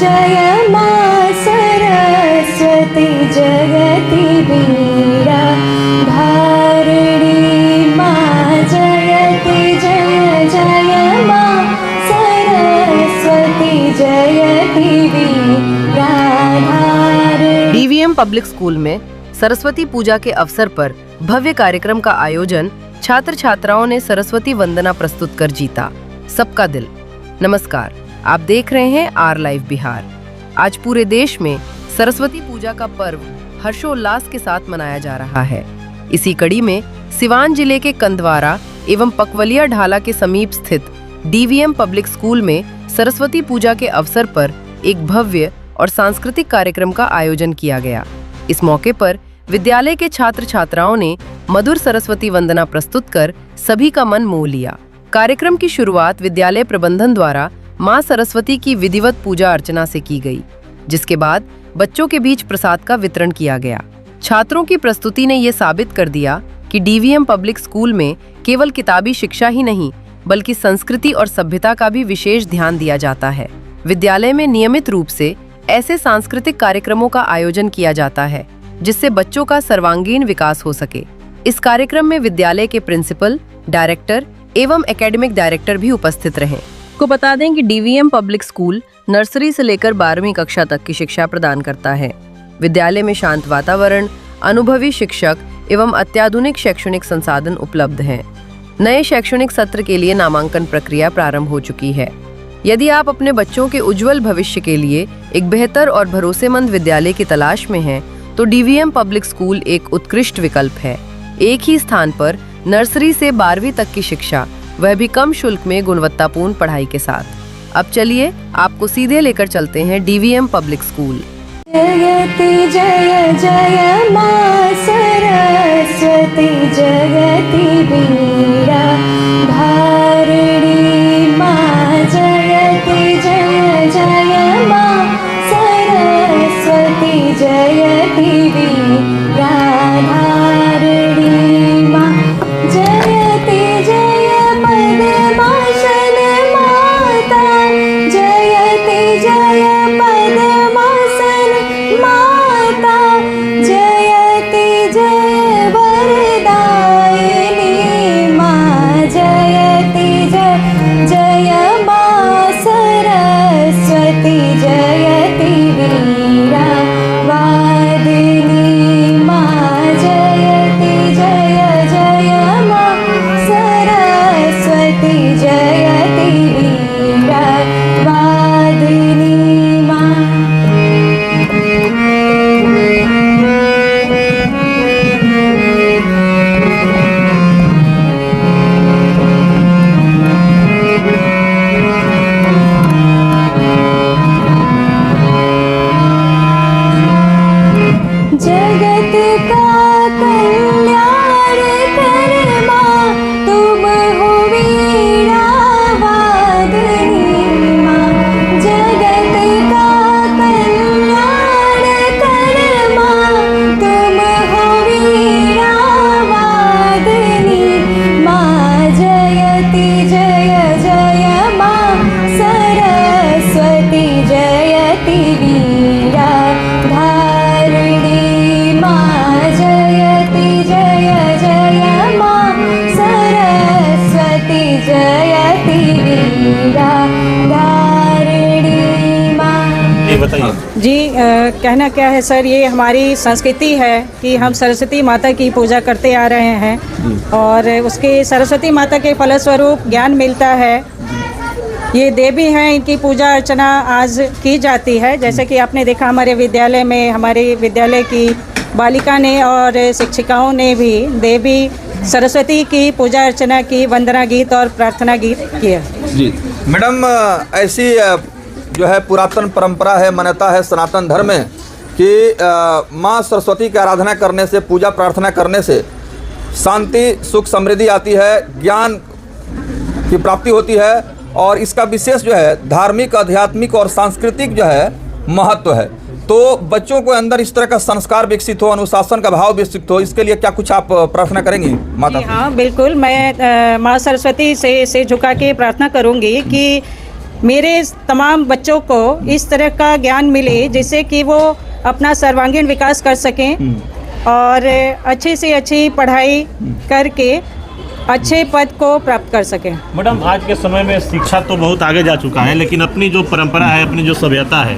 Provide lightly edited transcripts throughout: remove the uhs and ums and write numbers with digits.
जय माँ सरस्वती जगति वीरा धारिणी माँ जयति जय जय माँ सरस्वती जयति वीरा धारिणी। डीवीएम पब्लिक स्कूल में सरस्वती पूजा के अवसर पर भव्य कार्यक्रम का आयोजन छात्र छात्राओं ने सरस्वती वंदना प्रस्तुत कर जीता सबका दिल। नमस्कार, आप देख रहे हैं आर लाइव बिहार। आज पूरे देश में सरस्वती पूजा का पर्व हर्षोल्लास के साथ मनाया जा रहा है। इसी कड़ी में सिवान जिले के कंदवारा एवं पकवलिया ढाला के समीप स्थित डीवीएम पब्लिक स्कूल में सरस्वती पूजा के अवसर पर एक भव्य और सांस्कृतिक कार्यक्रम का आयोजन किया गया। इस मौके पर विद्यालय के छात्र छात्राओं ने मधुर सरस्वती वंदना प्रस्तुत कर सभी का मन मोह लिया। कार्यक्रम की शुरुआत विद्यालय प्रबंधन द्वारा मां सरस्वती की विधिवत पूजा अर्चना से की गई, जिसके बाद बच्चों के बीच प्रसाद का वितरण किया गया। छात्रों की प्रस्तुति ने ये साबित कर दिया कि डीवीएम पब्लिक स्कूल में केवल किताबी शिक्षा ही नहीं बल्कि संस्कृति और सभ्यता का भी विशेष ध्यान दिया जाता है। विद्यालय में नियमित रूप से ऐसे सांस्कृतिक कार्यक्रमों का आयोजन किया जाता है जिससे बच्चों का सर्वांगीण विकास हो सके। इस कार्यक्रम में विद्यालय के प्रिंसिपल, डायरेक्टर एवं एकेडमिक डायरेक्टर भी उपस्थित रहे। को बता दें कि डीवीएम पब्लिक स्कूल नर्सरी से लेकर 12वीं कक्षा तक की शिक्षा प्रदान करता है। विद्यालय में शांत वातावरण, अनुभवी शिक्षक एवं अत्याधुनिक शैक्षणिक संसाधन उपलब्ध हैं। नए शैक्षणिक सत्र के लिए नामांकन प्रक्रिया प्रारंभ हो चुकी है। यदि आप अपने बच्चों के उज्जवल भविष्य के लिए एक बेहतर और भरोसेमंद विद्यालय की तलाश में हैं, तो डीवीएम पब्लिक स्कूल एक उत्कृष्ट विकल्प है। एक ही स्थान पर नर्सरी से 12वीं तक की शिक्षा, वह भी कम शुल्क में गुणवत्तापूर्ण पढ़ाई के साथ। अब चलिए आपको सीधे लेकर चलते हैं डीवीएम पब्लिक स्कूल। जयति जय जय माँ सरस्वती जगति वीरा धारिणी माँ जयति जय जय माँ सरस्वती जयति वीरा धारिणी माँ जयति जय पद्मासन माता जयति जय पद्मासन माता जयति जय वरदायिनी माँ जयति जय जय माँ सरस्वती जयति वीरा वादिनी माँ जयति जय जय माँ सरस्वती जयति वीरा वादिनी माँ। जगत का कल्याण कर माँ तुम हो वीणा वादनी माँ। जगत का कल्याण कर माँ तुम हो वीणा वादनी माँ जयति जय जय माँ सरस्वती जयति वीरा धारिणी माँ जयति जय जय माँ सरस्वती जयति वीरा धारिणी माँ। ये बताइए जी कहना क्या है सर, ये हमारी संस्कृति है कि हम सरस्वती माता की पूजा करते आ रहे हैं और उसके सरस्वती माता के फलस्वरूप ज्ञान मिलता है। ये देवी हैं, इनकी पूजा अर्चना आज की जाती है। जैसे कि आपने देखा हमारे विद्यालय में, हमारे विद्यालय की बालिका ने और शिक्षिकाओं ने भी देवी सरस्वती की पूजा अर्चना की, वंदना गीत और प्रार्थना गीत किया। जी मैडम, ऐसी जो है पुरातन परंपरा है, मान्यता है सनातन धर्म में कि माँ सरस्वती की आराधना करने से, पूजा प्रार्थना करने से शांति, सुख, समृद्धि आती है, ज्ञान की प्राप्ति होती है और इसका विशेष जो है धार्मिक, आध्यात्मिक और सांस्कृतिक जो है महत्व है। तो बच्चों को अंदर इस तरह का संस्कार विकसित हो, अनुशासन का भाव विकसित हो, इसके लिए क्या कुछ आप प्रार्थना करेंगी माता? हाँ बिल्कुल, मैं माँ सरस्वती से झुका के प्रार्थना करूंगी कि मेरे तमाम बच्चों को इस तरह का ज्ञान मिले जिससे कि वो अपना सर्वांगीण विकास कर सकें और अच्छी से अच्छी पढ़ाई करके अच्छे पद को प्राप्त कर सकें। मैडम, आज के समय में शिक्षा तो बहुत आगे जा चुका है, लेकिन अपनी जो परंपरा है, अपनी जो सभ्यता है,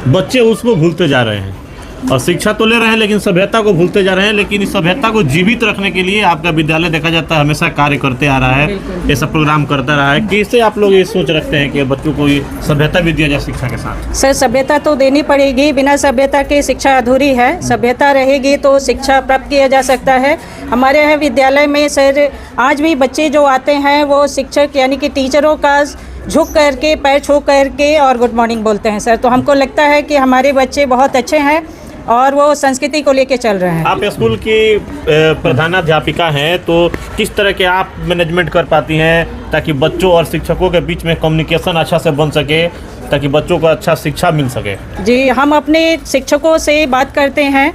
बच्चे उसको भूलते जा रहे हैं। और शिक्षा तो ले रहे हैं लेकिन सभ्यता को भूलते जा रहे हैं। लेकिन इस सभ्यता को जीवित रखने के लिए आपका विद्यालय देखा जाता है हमेशा कार्य करते आ रहा है, ऐसा प्रोग्राम करता रहा है। कैसे आप लोग ये सोच रखते हैं कि बच्चों को ये सभ्यता भी दिया जाए शिक्षा के साथ? सर, सभ्यता तो देनी पड़ेगी, बिना सभ्यता के शिक्षा अधूरी है। सभ्यता रहेगी तो शिक्षा प्राप्त किया जा सकता है। हमारे यहाँ विद्यालय में सर आज भी बच्चे जो आते हैं वो शिक्षक यानी कि टीचरों का झुक करके, पैर छू करके और गुड मॉर्निंग बोलते हैं सर। तो हमको लगता है कि हमारे बच्चे बहुत अच्छे हैं और वो संस्कृति को लेके चल रहे हैं। आप स्कूल की प्रधानाध्यापिका हैं, तो किस तरह के आप मैनेजमेंट कर पाती हैं ताकि बच्चों और शिक्षकों के बीच में कम्युनिकेशन अच्छा से बन सके, ताकि बच्चों को अच्छा शिक्षा मिल सके? जी, हम अपने शिक्षकों से बात करते हैं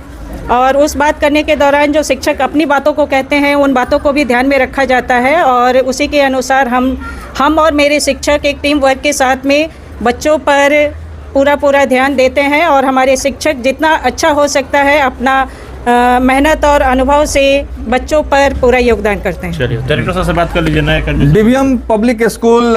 और उस बात करने के दौरान जो शिक्षक अपनी बातों को कहते हैं उन बातों को भी ध्यान में रखा जाता है और उसी के अनुसार हम और मेरे शिक्षक एक टीम वर्क के साथ में बच्चों पर पूरा ध्यान देते हैं और हमारे शिक्षक जितना अच्छा हो सकता है अपना मेहनत और अनुभव से बच्चों पर पूरा योगदान करते हैं। चलिए, डायरेक्टर साहब से बात कर लीजिए। नया DVM public school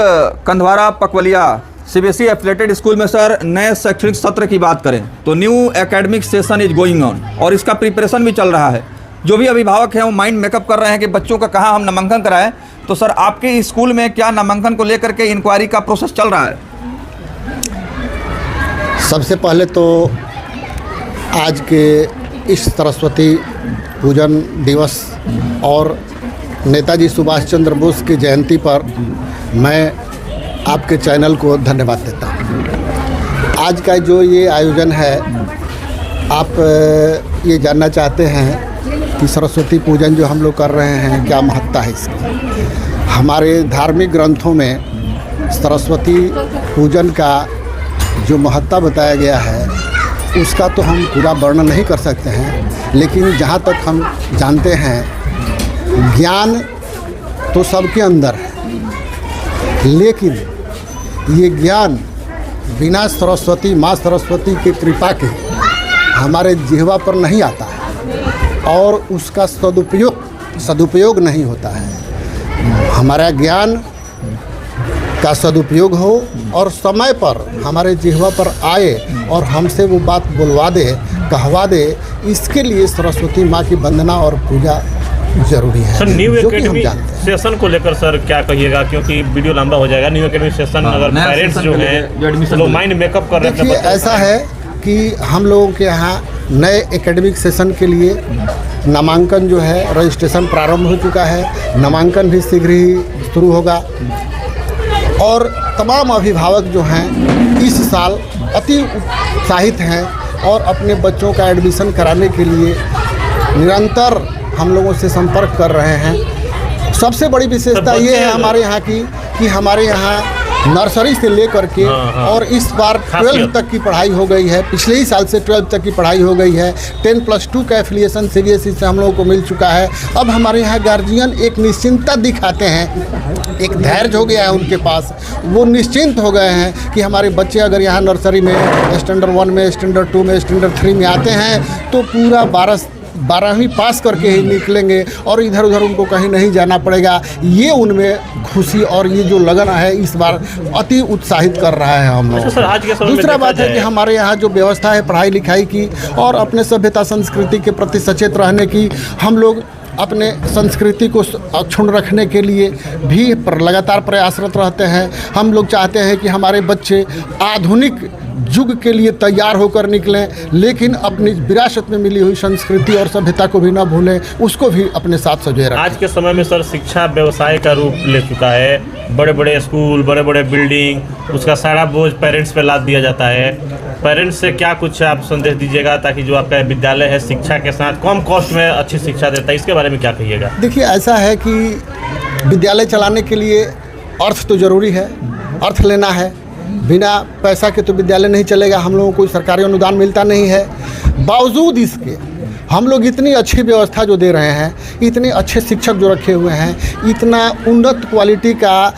Kandhwara Pakwaliya CBSE affiliated school में सर नए शैक्षणिक सत्र की बात करें तो new academic session is going on और इसका प्रिपरेशन भी चल रहा है। जो भी अभिभावक हैं वो माइंड मेकअप कर रहे हैं कि बच्चों का कहाँ हम नामांकन कराएं। तो सर आपके स्कूल में क्या नामांकन को लेकर के इंक्वायरी का प्रोसेस चल रहा है? सबसे पहले तो आज के इस सरस्वती पूजन दिवस और नेताजी सुभाष चंद्र बोस की जयंती पर मैं आपके चैनल को धन्यवाद देता हूँ। आज का जो ये आयोजन है, आप ये जानना चाहते हैं कि सरस्वती पूजन जो हम लोग कर रहे हैं क्या महत्ता है इसकी। हमारे धार्मिक ग्रंथों में सरस्वती पूजन का जो महत्ता बताया गया है उसका तो हम पूरा वर्णन नहीं कर सकते हैं, लेकिन जहाँ तक हम जानते हैं ज्ञान तो सबके अंदर है, लेकिन ये ज्ञान बिना सरस्वती माँ सरस्वती की कृपा के हमारे जिह्वा पर नहीं आता है और उसका सदुपयोग नहीं होता है। हमारा ज्ञान का सदुपयोग हो और समय पर हमारे जिह्वा पर आए और हमसे वो बात बुलवा दे, कहवा दे, इसके लिए सरस्वती माँ की वंदना और पूजा जरूरी है। सर, न्यू जो कि हम एकेडमी जानते हैं। सेशन को लेकर सर क्या कहिएगा, क्योंकि वीडियो लंबा हो जाएगा। न्यू एकेडमी सेशन अगर पेरेंट्स जो हैं वो माइंड मेकअप कर रहे हैं। देखिए, ऐसा है कि हम लोगों के यहाँ नए एकेडमिक सेशन के लिए नामांकन जो है रजिस्ट्रेशन प्रारंभ हो चुका है। नामांकन भी शीघ्र ही शुरू होगा और तमाम अभिभावक जो हैं इस साल अति उत्साहित हैं और अपने बच्चों का एडमिशन कराने के लिए निरंतर हम लोगों से संपर्क कर रहे हैं। सबसे बड़ी विशेषता ये है हमारे यहाँ की कि हमारे यहाँ नर्सरी से लेकर के और इस बार 12 तक की पढ़ाई हो गई है। पिछले ही साल से 12 तक की पढ़ाई हो गई है। 10+2 का एफिलिएशन सीबीएसई से हम लोगों को मिल चुका है। अब हमारे यहाँ गार्जियन एक निश्चिंतता दिखाते हैं, एक धैर्य हो गया है उनके पास, वो निश्चिंत हो गए हैं कि हमारे बच्चे अगर यहाँ नर्सरी में स्टैंडर्ड 1 में, स्टैंडर्ड 2 में, स्टैंडर्ड 3 में आते हैं तो पूरा 12वीं पास करके ही निकलेंगे और इधर उधर उनको कहीं नहीं जाना पड़ेगा। ये उनमें खुशी और ये जो लगन है इस बार अति उत्साहित कर रहा है हम लोग। दूसरा बात है कि हमारे यहाँ जो व्यवस्था है पढ़ाई लिखाई की और अपने सभ्यता संस्कृति के प्रति सचेत रहने की, हम लोग अपने संस्कृति को अक्षुण्ण रखने के लिए भी लगातार प्रयासरत रहते हैं। हम लोग चाहते हैं कि हमारे बच्चे आधुनिक युग के लिए तैयार होकर निकलें, लेकिन अपनी विरासत में मिली हुई संस्कृति और सभ्यता को भी ना भूलें, उसको भी अपने साथ सजोए रखें। आज के समय में सर शिक्षा व्यवसाय का रूप ले चुका है। बड़े बड़े स्कूल, बड़े बड़े बिल्डिंग, उसका सारा बोझ पेरेंट्स पे लाद दिया जाता है। पेरेंट्स से क्या कुछ आप संदेश दीजिएगा ताकि जो आपका विद्यालय है शिक्षा के साथ कम कॉस्ट में अच्छी शिक्षा देता है, इसके बारे में क्या कहिएगा? देखिए, ऐसा है कि विद्यालय चलाने के लिए अर्थ तो ज़रूरी है, अर्थ लेना है। बिना पैसा के तो विद्यालय नहीं चलेगा। हम लोगों को सरकारी अनुदान मिलता नहीं है। बावजूद इसके हम लोग इतनी अच्छी व्यवस्था जो दे रहे हैं, इतने अच्छे शिक्षक जो रखे हुए हैं, इतना उन्नत क्वालिटी का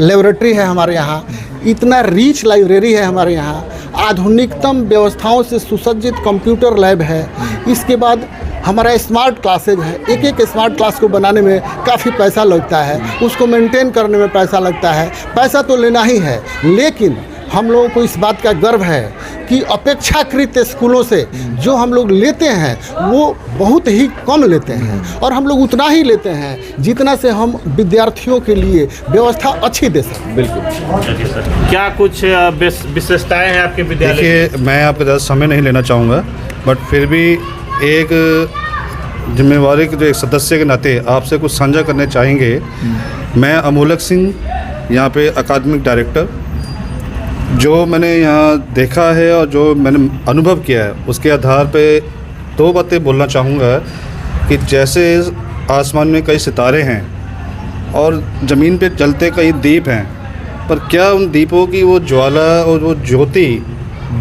लेबोरेटरी है हमारे यहाँ, इतना रीच लाइब्रेरी है हमारे यहाँ, आधुनिकतम व्यवस्थाओं से सुसज्जित कंप्यूटर लैब है। इसके बाद हमारा स्मार्ट क्लासेज है। एक एक स्मार्ट क्लास को बनाने में काफ़ी पैसा लगता है, उसको मेंटेन करने में पैसा लगता है। पैसा तो लेना ही है, लेकिन हम लोगों को इस बात का गर्व है कि अपेक्षाकृत स्कूलों से जो हम लोग लेते हैं वो बहुत ही कम लेते हैं, और हम लोग उतना ही लेते हैं जितना से हम विद्यार्थियों के लिए व्यवस्था अच्छी दे सकें। चलिए सर, क्या कुछ विशेषताएं हैं आपके विद्यालय की? देखिए, मैं आपका ज़्यादा समय नहीं लेना चाहूँगा, बट फिर भी एक जिम्मेवारी के जो एक सदस्य के नाते आपसे कुछ साझा करने चाहेंगे। मैं अमोलक सिंह, यहाँ पे अकादमिक डायरेक्टर, जो मैंने यहाँ देखा है और जो मैंने अनुभव किया है उसके आधार पे दो बातें बोलना चाहूँगा कि जैसे आसमान में कई सितारे हैं और ज़मीन पे जलते कई दीप हैं, पर क्या उन दीपों की वो ज्वाला और वो ज्योति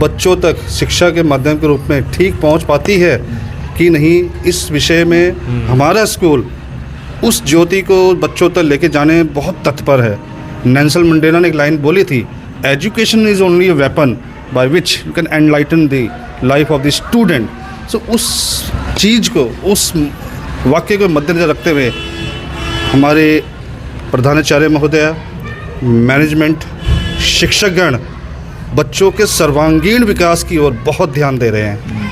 बच्चों तक शिक्षा के माध्यम के रूप में ठीक पहुँच पाती है कि नहीं? इस विषय में हमारा स्कूल उस ज्योति को बच्चों तक लेके जाने में बहुत तत्पर है। नेल्सन मंडेला ने एक लाइन बोली थी, education is only a weapon by which you can enlighten the life of the student. So उस चीज़ को, उस वाक्य को मद्देनजर रखते हुए हमारे प्रधानाचार्य महोदय, मैनेजमेंट, शिक्षकगण बच्चों के सर्वांगीण विकास की ओर बहुत ध्यान दे रहे हैं।